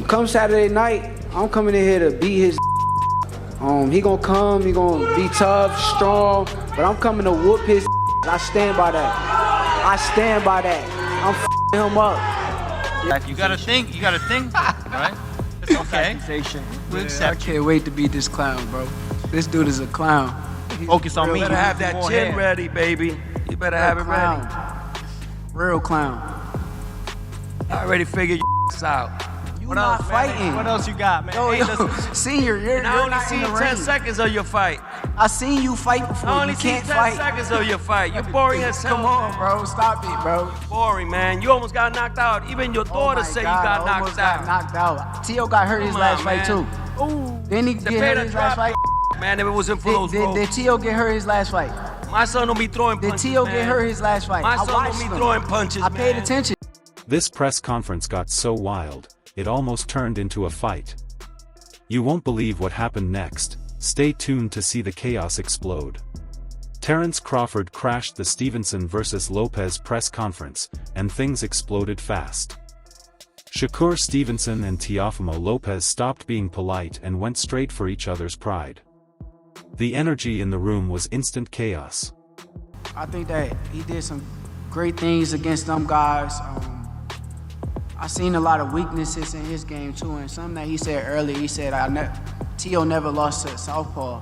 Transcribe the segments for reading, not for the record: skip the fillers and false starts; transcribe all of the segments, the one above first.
Come Saturday night, I'm coming in here to beat his. He gonna come, he gonna be tough, strong, but I'm coming to whoop his. I stand by that. I stand by that. I'm him up. You gotta think, right? It's okay. I can't wait to beat this clown, bro. This dude is a clown. Focus on me. You better have that chin ready, baby. You better have it ready. Real clown. I already figured your out. You not fighting. What else you got, man? Yo, Senior, you're I only not seen in the 10 ring. seconds of your fight. I seen you fight before. I only You seen can't 10 fight. seconds of your fight. You're boring as hell. Come on, bro. Stop it, bro. Boring, man. You almost got knocked out. Even your daughter said you got knocked out. Knocked out. Tio got hurt his last fight too. Ooh. Didn't he get hurt his last fight? Man, if it wasn't for those ropes. Did Tio get hurt his last fight? My son don't be throwing punches, Did Tio man. get hurt his last fight? My son don't be throwing punches, I paid attention. This press conference got so wild, it almost turned into a fight. You won't believe what happened next. Stay tuned to see the chaos explode. Terence Crawford crashed the Stevenson vs. Lopez press conference, and things exploded fast. Shakur Stevenson and Teofimo Lopez stopped being polite and went straight for each other's pride. The energy in the room was instant chaos. I think that he did some great things against them guys. I seen a lot of weaknesses in his game too, and something that he said earlier, he said, Tio never lost to Southpaw.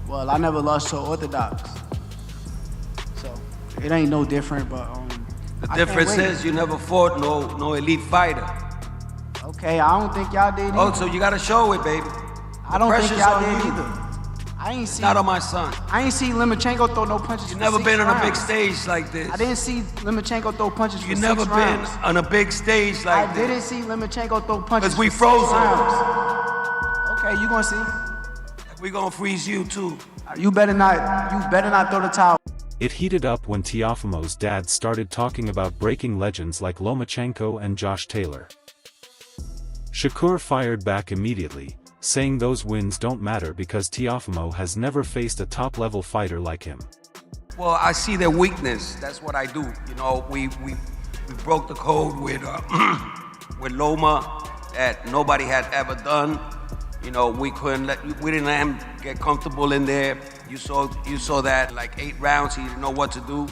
Well, I never lost to Orthodox. So, it ain't no different, but the difference is you never fought no elite fighter. Okay, I don't think y'all did either. Oh, so you gotta show it, baby. I don't think y'all did either. I ain't see. Not on my son. I ain't see Lomachenko throw no punches. You never been on a big stage like this. I didn't see Lomachenko throw punches. You never been on a big stage like this. I didn't see Lomachenko throw punches. Because we froze him. Okay, you gonna see. We gonna freeze you too. You better not throw the towel. It heated up when Teofimo's dad started talking about breaking legends like Lomachenko and Josh Taylor. Shakur fired back immediately, saying those wins don't matter because Teofimo has never faced a top-level fighter like him. Well, I see their weakness. That's what I do. You know, we broke the code with with Loma that nobody had ever done. You know, we didn't let him get comfortable in there. You saw that like 8 rounds, he didn't know what to do.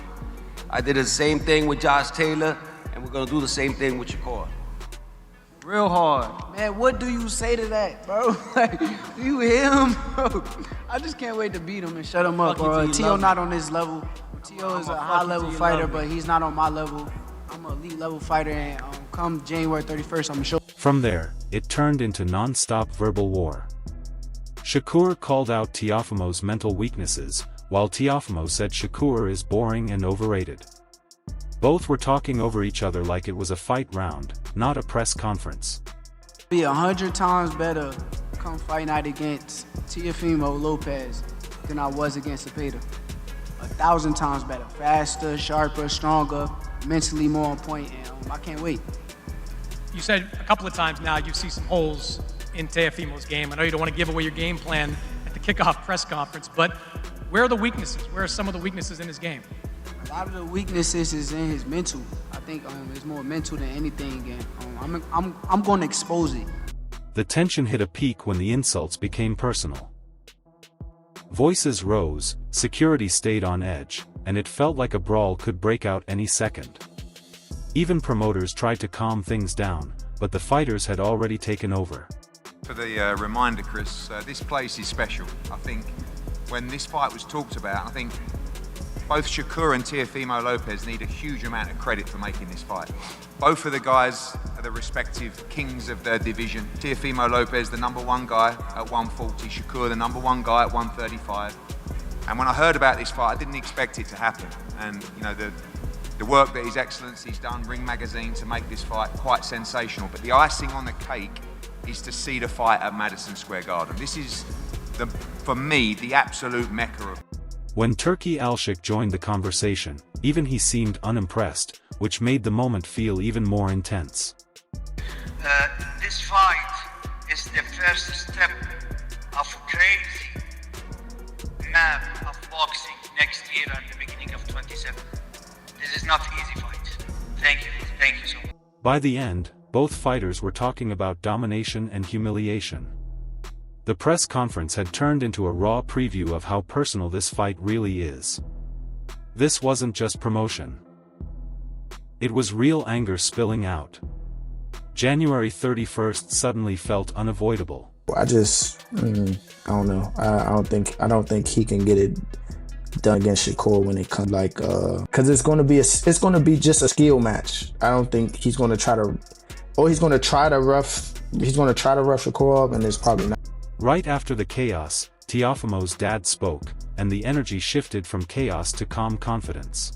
I did the same thing with Josh Taylor, and we're gonna do the same thing with Shakur. Real hard. Man, what do you say to that, bro? Like, do you hear him, bro? I just can't wait to beat him and shut him up, bro. Tio not on this level. Tio is a high-level fighter, but he's not on my level. I'm an elite-level fighter, and come January 31st, I'm gonna show. From there, it turned into non-stop verbal war. Shakur called out Teofimo's mental weaknesses, while Teofimo said Shakur is boring and overrated. Both were talking over each other like it was a fight round, not a press conference. Be 100 times better come fight night against Teofimo Lopez than I was against Cepeda. 1,000 times better. Faster, sharper, stronger, mentally more on point, and I can't wait. You said a couple of times now you see some holes in Teofimo's game. I know you don't want to give away your game plan at the kickoff press conference, but where are the weaknesses? Where are some of the weaknesses in his game? A lot of the weaknesses is in his mental. I think it's more mental than anything, and I'm going to expose it. The tension hit a peak when the insults became personal. Voices rose, security stayed on edge, and it felt like a brawl could break out any second. Even promoters tried to calm things down, but the fighters had already taken over. For the reminder, Chris, this place is special. I think when this fight was talked about, I think both Shakur and Teofimo Lopez need a huge amount of credit for making this fight. Both of the guys are the respective kings of their division. Teofimo Lopez, the #1 guy at 140, Shakur, the #1 guy at 135. And when I heard about this fight, I didn't expect it to happen. And you know, the work that His Excellency's done, Ring Magazine, to make this fight quite sensational. But the icing on the cake is to see the fight at Madison Square Garden. This is, for me, the absolute mecca of. When Turki Alshik joined the conversation, even he seemed unimpressed, which made the moment feel even more intense. This fight is the first step of crazy map of boxing next year and the beginning of 27. This is not an easy fight. Thank you so much. By the end, both fighters were talking about domination and humiliation. The press conference had turned into a raw preview of how personal this fight really is. This wasn't just promotion. It was real anger spilling out. January 31st suddenly felt unavoidable. I don't know. I don't think he can get it done against Shakur when it comes cause it's gonna be just a skill match. I don't think he's gonna try to rough Shakur up, and it's probably not. Right after the chaos, Teofimo's dad spoke, and the energy shifted from chaos to calm confidence.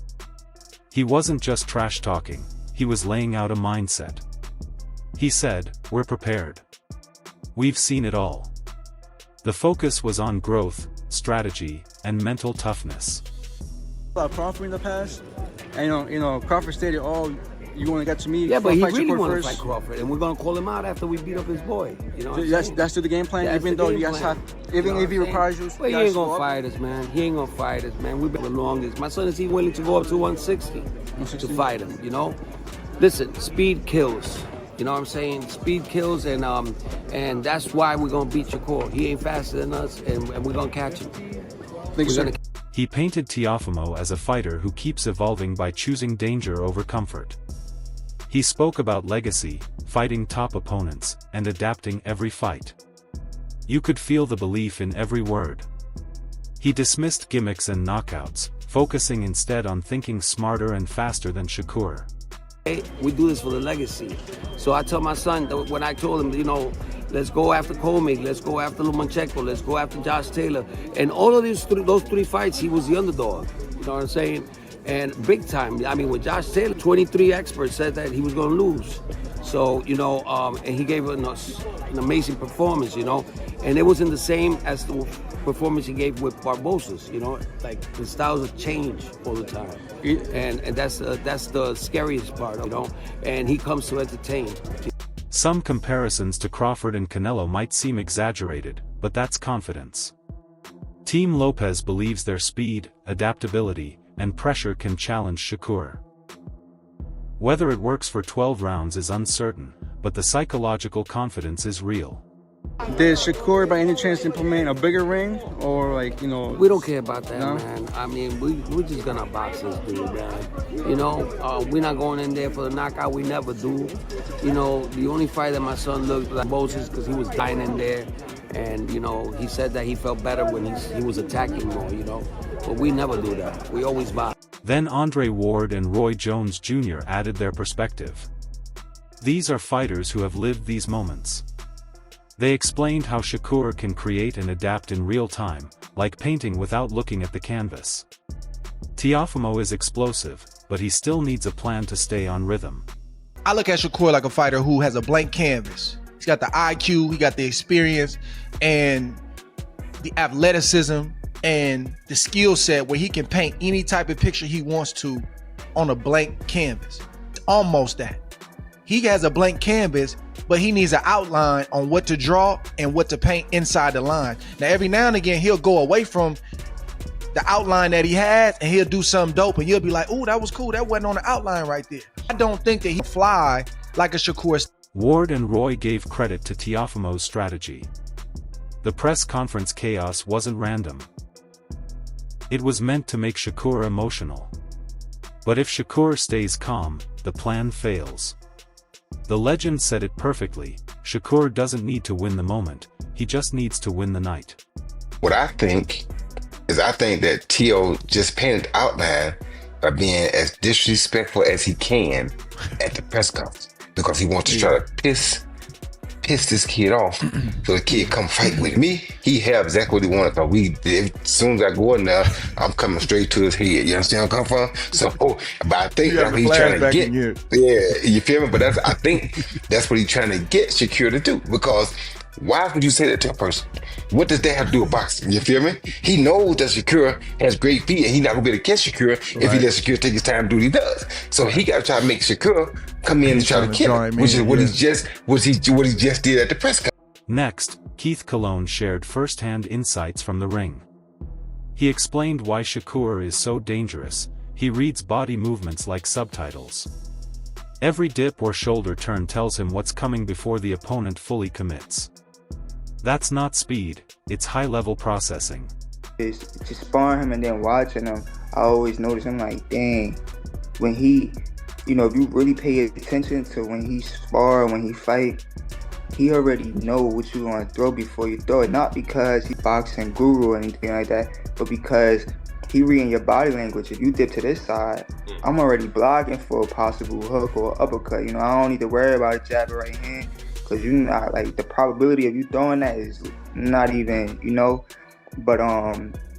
He wasn't just trash talking, he was laying out a mindset. He said, "We're prepared. We've seen it all." The focus was on growth, strategy, and mental toughness. About Crawford in the past, and Crawford stated, "Oh, you want to get to me?" Yeah, but he really want to fight Crawford, and we're gonna call him out after we beat up his boy. You know, that's still the game plan. Yeah, even though you guys have, even if he requires you, well, he ain't gonna fight us, man. He ain't gonna fight us, man. We've been the longest. My son is he willing to go up to 160 to fight him? You know, listen, speed kills. You know what I'm saying? Speed kills, and that's why we're gonna beat Shakur. He ain't faster than us, and we're gonna catch him. He painted Teofimo as a fighter who keeps evolving by choosing danger over comfort. He spoke about legacy, fighting top opponents, and adapting every fight. You could feel the belief in every word. He dismissed gimmicks and knockouts, focusing instead on thinking smarter and faster than Shakur. We do this for the legacy. So I tell my son, when I told him, let's go after Comey, let's go after Lomachenko, let's go after Josh Taylor. And all of those three fights, he was the underdog. You know what I'm saying? And big time. I mean, with Josh Taylor, 23 experts said that he was going to lose. So, and he gave an amazing performance, And it wasn't the same as the performance he gave with Barbosa's, Like, the styles have changed all the time. And that's the scariest part, And he comes to entertain. Some comparisons to Crawford and Canelo might seem exaggerated, but that's confidence. Team Lopez believes their speed, adaptability, and pressure can challenge Shakur. Whether it works for 12 rounds is uncertain, but the psychological confidence is real. Did Shakur by any chance implement a bigger ring, or We don't care about that, man. I mean, we're just gonna box this dude, man. We're not going in there for the knockout. We never do. The only fight that my son looked like Moses because he was dying in there, and he said that he felt better when he was attacking more, But we never do that. We always box. Then Andre Ward and Roy Jones Jr. added their perspective. These are fighters who have lived these moments. They explained how Shakur can create and adapt in real time, like painting without looking at the canvas. Teofimo is explosive, but he still needs a plan to stay on rhythm. I look at Shakur like a fighter who has a blank canvas. He's got the IQ, he got the experience, and the athleticism, and the skill set where he can paint any type of picture he wants to on a blank canvas. It's almost that. He has a blank canvas, but he needs an outline on what to draw and what to paint inside the line. Now, every now and again, he'll go away from the outline that he has, and he'll do something dope, and you'll be like, "Ooh, that was cool. That wasn't on the outline right there." I don't think that he fly like a Shakur. Ward and Roy gave credit to Teofimo's strategy. The press conference chaos wasn't random. It was meant to make Shakur emotional. But if Shakur stays calm, the plan fails. The legend said it perfectly: Shakur doesn't need to win the moment, he just needs to win the night. What I think that Teo just painted the outline by being as disrespectful as he can at the press conference, because he wants to try to piss this kid off so the kid come fight with me. He have exactly what he wanted. As soon as I go in there, I'm coming straight to his head. You understand where I'm coming from? So, but I think that's what he's trying to get. Yeah, you feel me? But I think that's what he's trying to get Shakur to do, because why would you say that to a person? What does that have to do with boxing? You feel me? He knows that Shakur has great feet, and he's not gonna be able to catch Shakur if he lets Shakur take his time to do what he does. So he got to try to make Shakur come in and try to kill him, which is what he just did at the press conference. Next, Keith Colon shared first-hand insights from the ring. He explained why Shakur is so dangerous. He reads body movements like subtitles. Every dip or shoulder turn tells him what's coming before the opponent fully commits. That's not speed, it's high-level processing. Just sparring him and then watching him, I always notice him like, dang, when he, you know, if you really pay attention to when he spar, when he fight, he already know what you want to throw before you throw it. Not because he's boxing guru or anything like that, but because he reading your body language. If you dip to this side, I'm already blocking for a possible hook or uppercut. You know, I don't need to worry about a jab or right hand, because you not like the probability of you throwing that is not even, you know. But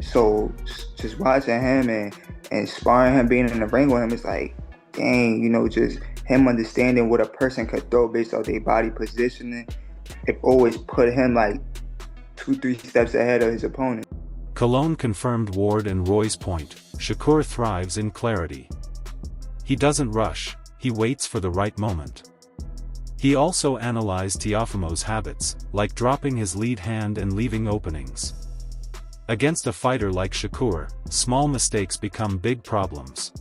so just watching him and sparring him, being in the ring with him, it's like, dang, you know, just him understanding what a person could throw based on their body positioning. It always put him like 2-3 steps ahead of his opponent. Cologne confirmed Ward and Roy's point. Shakur thrives in clarity. He doesn't rush, he waits for the right moment. He also analyzed Teofimo's habits, like dropping his lead hand and leaving openings. Against a fighter like Shakur, small mistakes become big problems.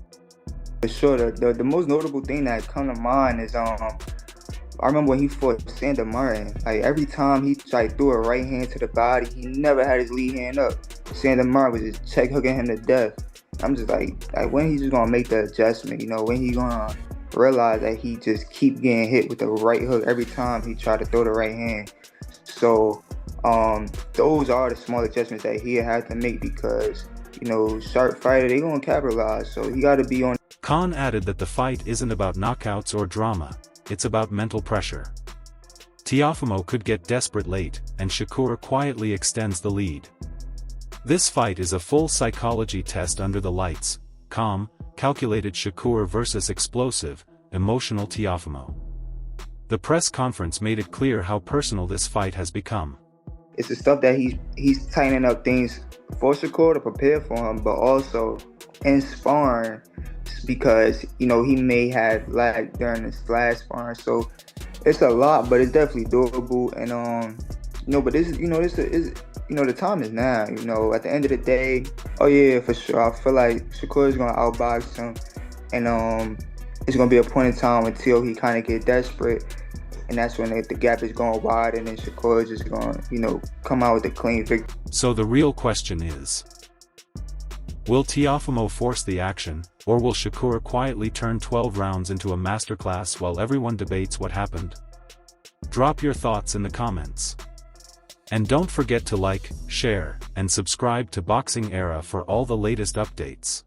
For sure, the most notable thing that come to mind is I remember when he fought Sander Martin. Like every time he like threw a right hand to the body, he never had his lead hand up. Sander Martin was just check hooking him to death. I'm just like when he's just gonna make the adjustment, you know, when he gonna realize that he just keep getting hit with the right hook every time he try to throw the right hand. So those are the small adjustments that he had to make, because, you know, sharp fighter, they gonna capitalize, so he gotta be on. Khan added that the fight isn't about knockouts or drama, it's about mental pressure. Teofimo could get desperate late, and Shakur quietly extends the lead. This fight is a full psychology test under the lights: calm, calculated Shakur versus explosive, emotional Teofimo. The press conference made it clear how personal this fight has become. It's the stuff that he's tightening up things for Shakur to prepare for him, but also in sparring, because, you know, he may have lagged during his last sparring. So it's a lot, but it's definitely doable. And you know, but this, you know, this is, you know, the time is now. You know, at the end of the day, oh yeah, for sure, I feel like Shakur is gonna outbox him, and it's gonna be a point in time until he kind of get desperate. And that's when the gap is going wide, and then Shakur is just going to, you know, come out with a clean victory. So the real question is, will Teofimo force the action, or will Shakur quietly turn 12 rounds into a masterclass while everyone debates what happened? Drop your thoughts in the comments. And don't forget to like, share, and subscribe to Boxing Era for all the latest updates.